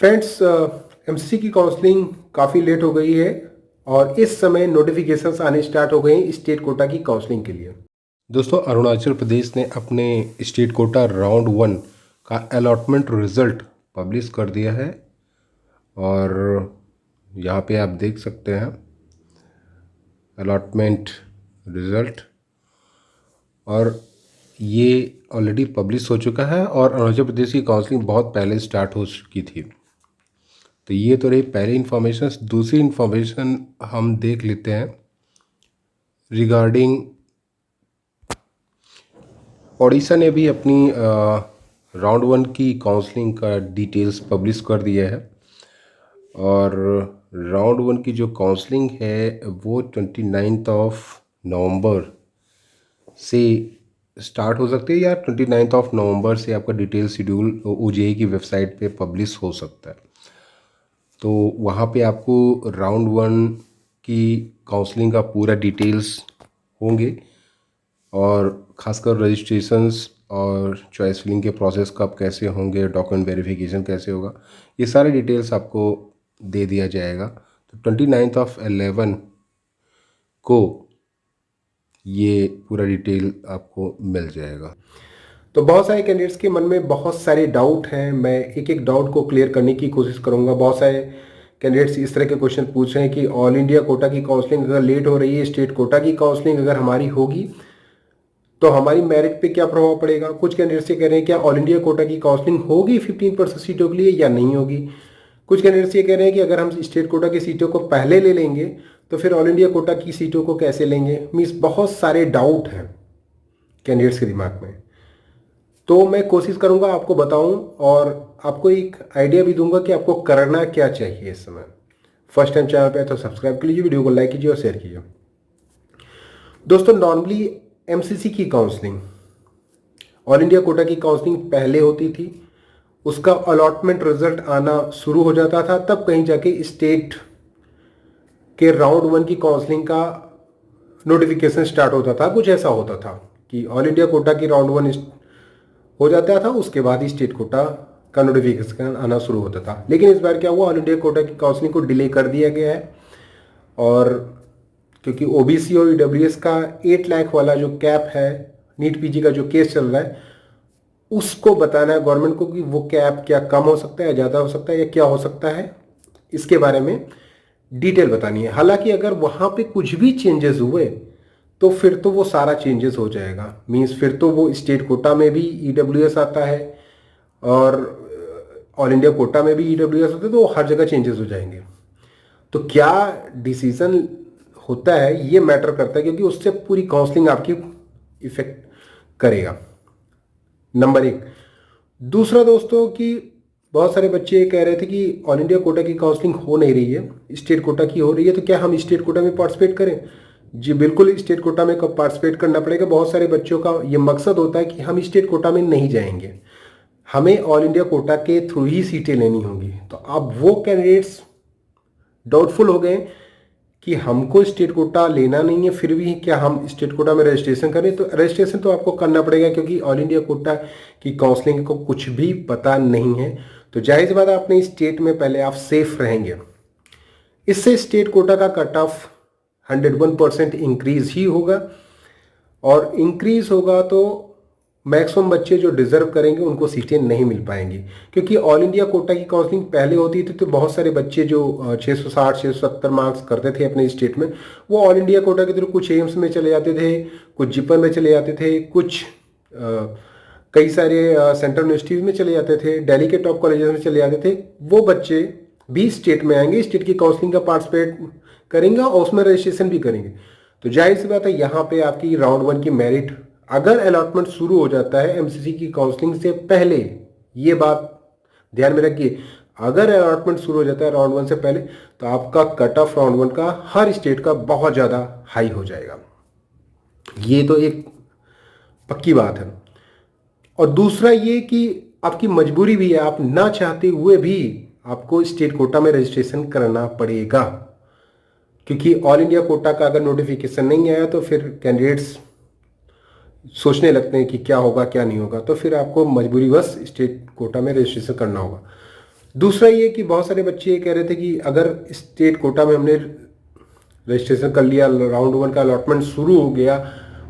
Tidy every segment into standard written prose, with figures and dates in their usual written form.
Friends, MCC की counselling काफ़ी late हो गई है और इस समय नोटिफिकेशंस आने स्टार्ट हो गए हैं स्टेट कोटा की काउंसलिंग के लिए। दोस्तों, अरुणाचल प्रदेश ने अपने स्टेट कोटा राउंड 1 का अलॉटमेंट रिजल्ट पब्लिश कर दिया है और यहाँ पे आप देख सकते हैं अलॉटमेंट रिजल्ट, और ये ऑलरेडी पब्लिश हो चुका है और अरुणाचल प्रदेश की काउंसलिंग बहुत पहले स्टार्ट हो चुकी थी। तो ये तो रही पहली इन्फॉर्मेशन। दूसरी इन्फॉर्मेशन हम देख लेते हैं रिगार्डिंग ओडिशा ने भी अपनी राउंड 1 की काउंसलिंग का डिटेल्स पब्लिश कर दिया है और राउंड 1 की जो काउंसलिंग है वो 29 नवंबर से स्टार्ट हो सकती है या 29 नवंबर से आपका डिटेल शेड्यूल ओजेई की वेबसाइट पे पब्लिश हो सकता है। तो वहाँ पे आपको राउंड 1 की काउंसलिंग का पूरा डिटेल्स होंगे और ख़ासकर रजिस्ट्रेशंस और चॉइस फिलिंग के प्रोसेस कब कैसे होंगे, डॉक्यूमेंट वेरिफिकेशन कैसे होगा, ये सारे डिटेल्स आपको दे दिया जाएगा। तो 29/11 को ये पूरा डिटेल आपको मिल जाएगा। तो बहुत सारे कैंडिडेट्स के मन में बहुत सारे डाउट हैं, मैं एक एक डाउट को क्लियर करने की कोशिश करूंगा। बहुत सारे कैंडिडेट्स इस तरह के क्वेश्चन पूछ रहे हैं कि ऑल इंडिया कोटा की काउंसलिंग अगर लेट हो रही है, स्टेट कोटा की काउंसलिंग अगर हमारी होगी तो हमारी मेरिट पे क्या प्रभाव पड़ेगा। कुछ कैंडिडेट्स ये कह रहे हैं क्या ऑल इंडिया कोटा की काउंसलिंग होगी 15% सीटों के लिए या नहीं होगी। कुछ कैंडिडेट्स ये कह रहे हैं कि अगर हम स्टेट कोटा की सीटों को पहले ले लेंगे तो फिर ऑल इंडिया कोटा की सीटों को कैसे लेंगे। मीन्स बहुत सारे डाउट हैं कैंडिडेट्स के दिमाग में। तो मैं कोशिश करूंगा आपको बताऊं और आपको एक आइडिया भी दूंगा कि आपको करना क्या चाहिए इस समय। फर्स्ट टाइम चैनल पे है तो सब्सक्राइब कर लीजिए, वीडियो को लाइक कीजिए और शेयर कीजिए। दोस्तों, नॉर्मली एमसीसी की काउंसलिंग, ऑल इंडिया कोटा की काउंसलिंग पहले होती थी, उसका अलॉटमेंट रिजल्ट आना शुरू हो जाता था, तब कहीं जाके स्टेट के राउंड 1 की काउंसलिंग का नोटिफिकेशन स्टार्ट होता था। कुछ ऐसा होता था कि ऑल इंडिया कोटा की राउंड 1 हो जाता था, उसके बाद ही स्टेट कोटा का नोटिफिकेशन आना शुरू होता था। लेकिन इस बार क्या हुआ, ऑल इंडिया कोटा की काउंसलिंग को डिले कर दिया गया है और क्योंकि ओबीसी और ईडब्ल्यूएस का 8 लाख वाला जो कैप है, नीट पीजी का जो केस चल रहा है, उसको बताना है गवर्नमेंट को कि वो कैप क्या कम हो सकता है, ज़्यादा हो सकता है या क्या हो सकता है, इसके बारे में डिटेल बतानी है। हालांकि अगर वहाँ पे कुछ भी चेंजेस हुए तो फिर तो वो सारा चेंजेस हो जाएगा। मीन्स फिर तो वो स्टेट कोटा में भी ईडब्ल्यूएस आता है और ऑल इंडिया कोटा में भी ईडब्ल्यूएस होता है, तो हर जगह चेंजेस हो जाएंगे। तो क्या डिसीजन होता है ये मैटर करता है, क्योंकि उससे पूरी काउंसलिंग आपकी इफेक्ट करेगा, नंबर 1। दूसरा दोस्तों कि बहुत सारे बच्चे कह रहे थे कि ऑल इंडिया कोटा की काउंसलिंग हो नहीं रही है, स्टेट कोटा की हो रही है, तो क्या हम स्टेट कोटा में पार्टिसिपेट करें। जी बिल्कुल, स्टेट कोटा में पार्टिसिपेट करना पड़ेगा। बहुत सारे बच्चों का ये मकसद होता है कि हम स्टेट कोटा में नहीं जाएंगे, हमें ऑल इंडिया कोटा के थ्रू ही सीटें लेनी होंगी। तो अब वो कैंडिडेट्स डाउटफुल हो गए कि हमको स्टेट कोटा लेना नहीं है, फिर भी क्या हम स्टेट कोटा में रजिस्ट्रेशन करें। तो रजिस्ट्रेशन तो आपको करना पड़ेगा, क्योंकि ऑल इंडिया कोटा की काउंसलिंग को कुछ भी पता नहीं है। तो जाहिर सी बात है, अपने स्टेट में पहले आप सेफ रहेंगे। इससे स्टेट कोटा का कट ऑफ 101% इंक्रीज ही होगा, और इंक्रीज होगा तो मैक्सिमम बच्चे जो डिजर्व करेंगे उनको सीटें नहीं मिल पाएंगी। क्योंकि ऑल इंडिया कोटा की काउंसलिंग पहले होती थी तो बहुत सारे बच्चे जो 660 670 मार्क्स करते थे अपने स्टेट में, वो ऑल इंडिया कोटा के थ्रू कुछ एम्स में चले जाते थे, कुछ जिपन में चले जाते थे, कुछ कई सारे सेंट्रल यूनिवर्सिटीज़ में चले जाते थे, दिल्ली के टॉप कॉलेजेस में चले जाते थे। वो बच्चे भी स्टेट में आएंगे, स्टेट की काउंसलिंग का पार्टिसिपेट करेंगे और उसमें रजिस्ट्रेशन भी करेंगे। तो जाहिर सी बात है, यहाँ पे आपकी राउंड 1 की मेरिट अगर अलॉटमेंट शुरू हो जाता है एमसीसी की काउंसलिंग से पहले, ये बात ध्यान में रखिए, अगर अलॉटमेंट शुरू हो जाता है राउंड 1 से पहले तो आपका कट ऑफ राउंड 1 का हर स्टेट का बहुत ज़्यादा हाई हो जाएगा। ये तो एक पक्की बात है। और दूसरा ये कि आपकी मजबूरी भी है, आप ना चाहते हुए भी आपको स्टेट कोटा में रजिस्ट्रेशन करना पड़ेगा, क्योंकि ऑल इंडिया कोटा का अगर नोटिफिकेशन नहीं आया तो फिर कैंडिडेट्स सोचने लगते हैं कि क्या होगा क्या नहीं होगा, तो फिर आपको मजबूरीवश स्टेट कोटा में रजिस्ट्रेशन करना होगा। दूसरा ये कि बहुत सारे बच्चे ये कह रहे थे कि अगर स्टेट कोटा में हमने रजिस्ट्रेशन कर लिया, राउंड वन का अलॉटमेंट शुरू हो गया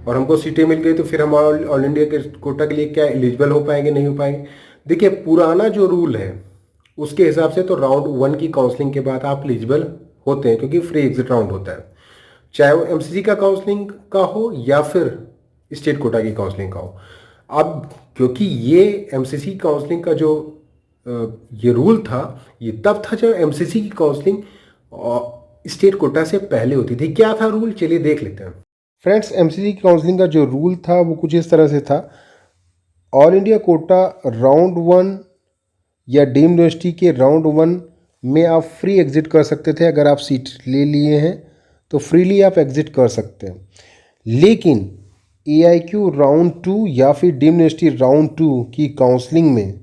और हमको सीटें मिल गई, तो फिर हम ऑल इंडिया के कोटा के लिए क्या एलिजिबल हो पाएंगे, नहीं हो पाएंगे। देखिए, पुराना जो रूल है उसके हिसाब से तो राउंड वन की काउंसलिंग के बाद आप एलिजिबल होते हैं, क्योंकि फ्री एग्जिट राउंड होता है, चाहे वो एमसीसी का काउंसलिंग का हो या फिर स्टेट कोटा की काउंसलिंग का हो। अब क्योंकि ये एमसीसी काउंसलिंग का जो ये रूल था, ये तब था जब एमसीसी की काउंसलिंग स्टेट कोटा से पहले होती थी। क्या था रूल, चलिए देख लेते हैं। फ्रेंड्स, एमसीसी की काउंसलिंग का जो रूल था वो कुछ इस तरह से था। All India quota round one या डीम्ड यूनिवर्सिटी के राउंड वन में आप फ्री एग्जिट कर सकते थे। अगर आप सीट ले लिए हैं तो फ्रीली आप एग्जिट कर सकते हैं। लेकिन एआईक्यू राउंड टू या फिर डीम्ड यूनिवर्सिटी राउंड टू की काउंसलिंग में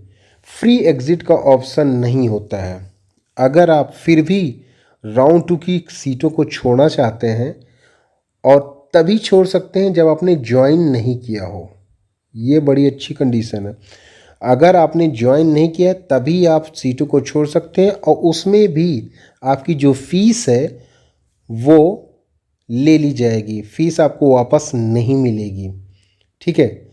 फ्री एग्जिट का ऑप्शन नहीं होता है। अगर आप फिर भी राउंड टू की सीटों को छोड़ना चाहते हैं, और तभी छोड़ सकते हैं जब आपने ज्वाइन नहीं किया हो। ये बड़ी अच्छी कंडीशन है। अगर आपने ज्वाइन नहीं किया तभी आप सीटों को छोड़ सकते हैं, और उसमें भी आपकी जो फीस है वो ले ली जाएगी, फीस आपको वापस नहीं मिलेगी। ठीक है।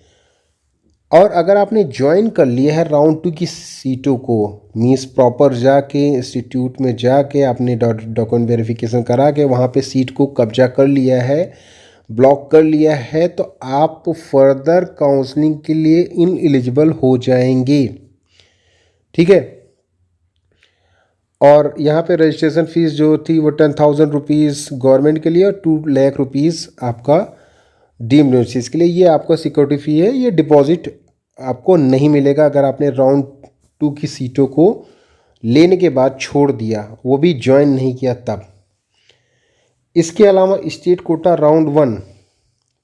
और अगर आपने ज्वाइन कर लिया है राउंड टू की सीटों को, मीन्स प्रॉपर जाके इंस्टीट्यूट में जाके आपने डॉक्यूमेंट वेरिफिकेशन करा के वहाँ पे सीट को कब्जा कर लिया है, ब्लॉक कर लिया है, तो आप फर्दर काउंसलिंग के लिए इनएलिजिबल हो जाएंगे। ठीक है। और यहाँ पे रजिस्ट्रेशन फ़ीस जो थी वो 10,000 रुपीज़ गवर्नमेंट के लिए और 2 लाख रुपीज़ आपका डीम्ड यूनिवर्सिटीज़ के लिए। ये आपका सिक्योरिटी फ़ी है, ये डिपॉजिट आपको नहीं मिलेगा अगर आपने राउंड टू की सीटों को लेने के बाद छोड़ दिया, वो भी ज्वाइन नहीं किया तब। इसके अलावा स्टेट कोटा राउंड वन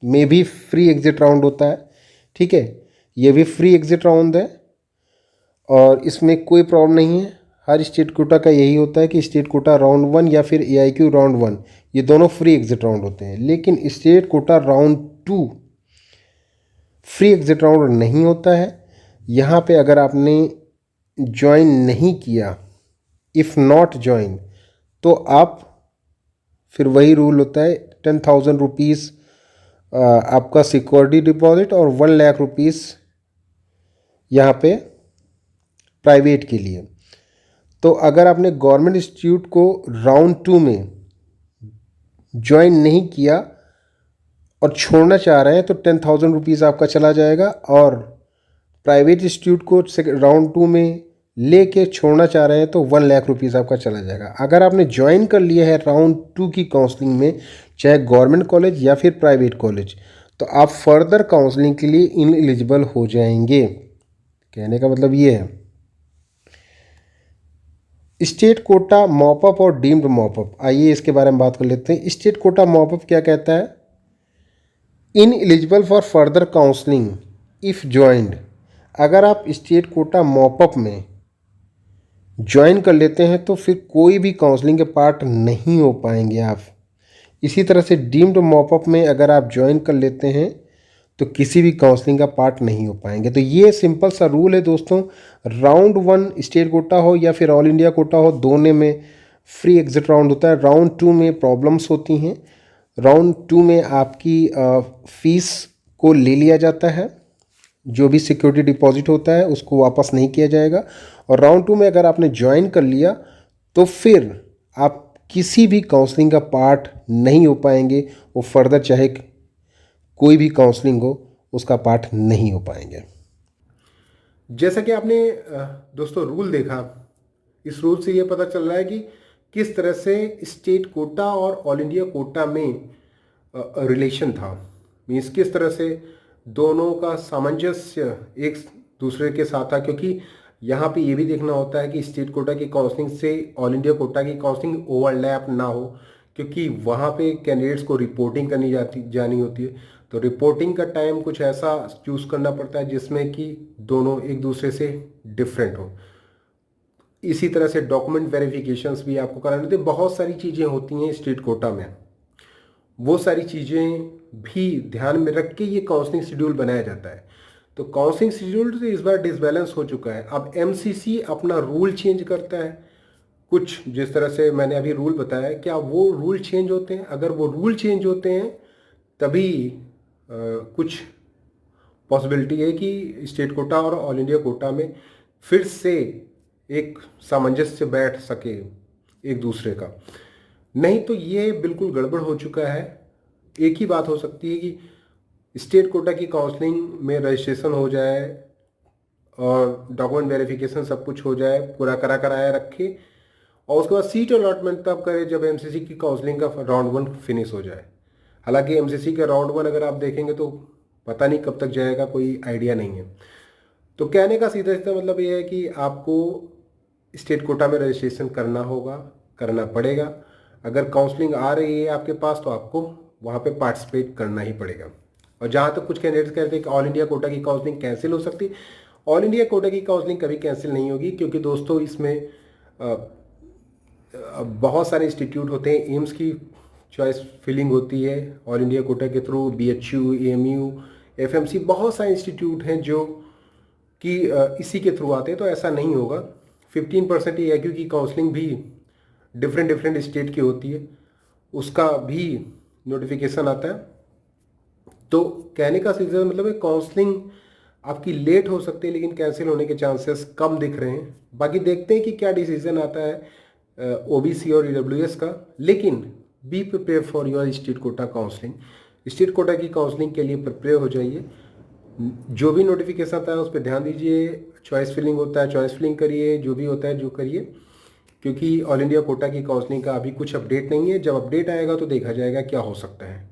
में भी फ्री एग्जिट राउंड होता है। ठीक है, ये भी फ्री एग्जिट राउंड है और इसमें कोई प्रॉब्लम नहीं है। हर स्टेट कोटा का यही होता है कि स्टेट कोटा राउंड वन या फिर एआईक्यू राउंड वन, ये दोनों फ्री एग्जिट राउंड होते हैं। लेकिन state quota round to free exit round नहीं होता है। यहाँ पे अगर आपने ज्वाइन नहीं किया, इफ़ नॉट ज्वाइन, तो आप फिर वही रूल होता है, 10,000 रुपीज़ आपका सिक्योरिटी डिपॉजिट और 1 लाख रुपीज़ यहाँ पे प्राइवेट के लिए। तो अगर आपने गवर्नमेंट इंस्टीट्यूट को राउंड टू में ज्वाइन नहीं किया और छोड़ना चाह रहे हैं तो 10,000 रुपीज़ आपका चला जाएगा, और प्राइवेट इंस्टीट्यूट को राउंड टू में लेके छोड़ना चाह रहे हैं तो 1 लाख रुपीज़ आपका चला जाएगा। अगर आपने ज्वाइन कर लिया है राउंड टू की काउंसलिंग में, चाहे गवर्नमेंट कॉलेज या फिर प्राइवेट कॉलेज, तो आप फर्दर काउंसलिंग के लिए इनएलिजिबल हो जाएंगे। कहने का मतलब ये है। स्टेट कोटा मॉपअप और डीम्ड मॉपअप, आइए इसके बारे में बात कर लेते हैं। स्टेट कोटा मॉपअप क्या कहता है? Ineligible for further counselling if joined. अगर आप स्टेट कोटा मॉपअप में ज्वाइन कर लेते हैं तो फिर कोई भी काउंसलिंग के पार्ट नहीं हो पाएंगे आप। इसी तरह से डीम्ड मॉपअप में अगर आप ज्वाइन कर लेते हैं तो किसी भी काउंसलिंग का पार्ट नहीं हो पाएंगे। तो ये सिंपल सा रूल है दोस्तों। राउंड वन स्टेट कोटा हो या फिर ऑल इंडिया कोटा हो, दोनों में फ्री एग्जिट राउंड होता है। राउंड टू में प्रॉब्लम्स होती हैं। राउंड टू में आपकी फ़ीस को ले लिया जाता है, जो भी सिक्योरिटी डिपॉजिट होता है उसको वापस नहीं किया जाएगा। और राउंड टू में अगर आपने ज्वाइन कर लिया तो फिर आप किसी भी काउंसलिंग का पार्ट नहीं हो पाएंगे। वो फर्दर चाहे कोई भी काउंसलिंग हो, उसका पार्ट नहीं हो पाएंगे। जैसा कि आपने दोस्तों रूल देखा, इस रूल से ये पता चल रहा है कि किस तरह से स्टेट कोटा और ऑल इंडिया कोटा में रिलेशन था। मीन्स किस तरह से दोनों का सामंजस्य एक दूसरे के साथ था, क्योंकि यहाँ पे ये भी देखना होता है कि स्टेट कोटा की काउंसलिंग से ऑल इंडिया कोटा की काउंसलिंग ओवरलैप ना हो, क्योंकि वहाँ पे कैंडिडेट्स को रिपोर्टिंग करनी जानी होती है। तो रिपोर्टिंग का टाइम कुछ ऐसा चूज़ करना पड़ता है जिसमें कि दोनों एक दूसरे से डिफरेंट हो। इसी तरह से डॉक्यूमेंट वेरिफिकेशंस भी आपको कराने होते हैं। बहुत सारी चीज़ें होती हैं स्टेट कोटा में, वो सारी चीज़ें भी ध्यान में रख के ये काउंसलिंग शेड्यूल बनाया जाता है। तो काउंसलिंग शेड्यूल तो इस बार डिसबैलेंस हो चुका है। अब एमसीसी अपना रूल चेंज करता है कुछ, जिस तरह से मैंने अभी रूल बताया, क्या वो रूल चेंज होते हैं? अगर वो रूल चेंज होते हैं तभी कुछ पॉसिबिलिटी है कि स्टेट कोटा और ऑल इंडिया कोटा में फिर से एक सामंजस्य बैठ सके एक दूसरे का। नहीं तो ये बिल्कुल गड़बड़ हो चुका है। एक ही बात हो सकती है कि स्टेट कोटा की काउंसलिंग में रजिस्ट्रेशन हो जाए और डॉक्यूमेंट वेरिफिकेशन सब कुछ हो जाए, पूरा कराया रखे, और उसके बाद सीट अलॉटमेंट तब करे जब एमसीसी की काउंसलिंग का राउंड 1 फिनिश हो जाए। हालांकि एमसीसी का राउंड 1 अगर आप देखेंगे तो पता नहीं कब तक जाएगा, कोई आइडिया नहीं है। तो कहने का सीधा सीधा मतलब ये है कि आपको स्टेट कोटा में रजिस्ट्रेशन करना होगा, करना पड़ेगा। अगर काउंसलिंग आ रही है आपके पास तो आपको वहाँ पे पार्टिसिपेट करना ही पड़ेगा। और जहाँ तक कुछ कैंडिडेट्स कहते हैं कि ऑल इंडिया कोटा की काउंसलिंग कैंसिल हो सकती है, ऑल इंडिया कोटा की काउंसलिंग कभी कैंसिल नहीं होगी, क्योंकि दोस्तों इसमें बहुत सारे इंस्टीट्यूट होते हैं। एम्स की चॉइस फिलिंग होती है ऑल इंडिया कोटा के थ्रू, बीएचयू, एएमयू, एफएमसी, बहुत सारे इंस्टीट्यूट हैं जो कि इसी के थ्रू आते हैं। तो ऐसा नहीं होगा। 15% ईआईक्यू की काउंसलिंग भी डिफरेंट स्टेट की होती है, उसका भी नोटिफिकेशन आता है। तो कहने का सीधा मतलब है काउंसलिंग आपकी लेट हो सकती है, लेकिन कैंसिल होने के चांसेस कम दिख रहे हैं। बाकी देखते हैं कि क्या डिसीजन आता है ओबीसी और ईडब्ल्यूएस का। लेकिन be prepare for your state quota counselling. State quota की काउंसलिंग के लिए प्रिपेयर हो जाइए। जो भी नोटिफिकेशन आता है उस पर ध्यान दीजिए। चॉइस फिलिंग होता है, चॉइस फिलिंग करिए, जो भी होता है जो करिए, क्योंकि ऑल इंडिया कोटा की काउंसलिंग का अभी कुछ अपडेट नहीं है। जब अपडेट आएगा तो देखा जाएगा क्या हो सकता है।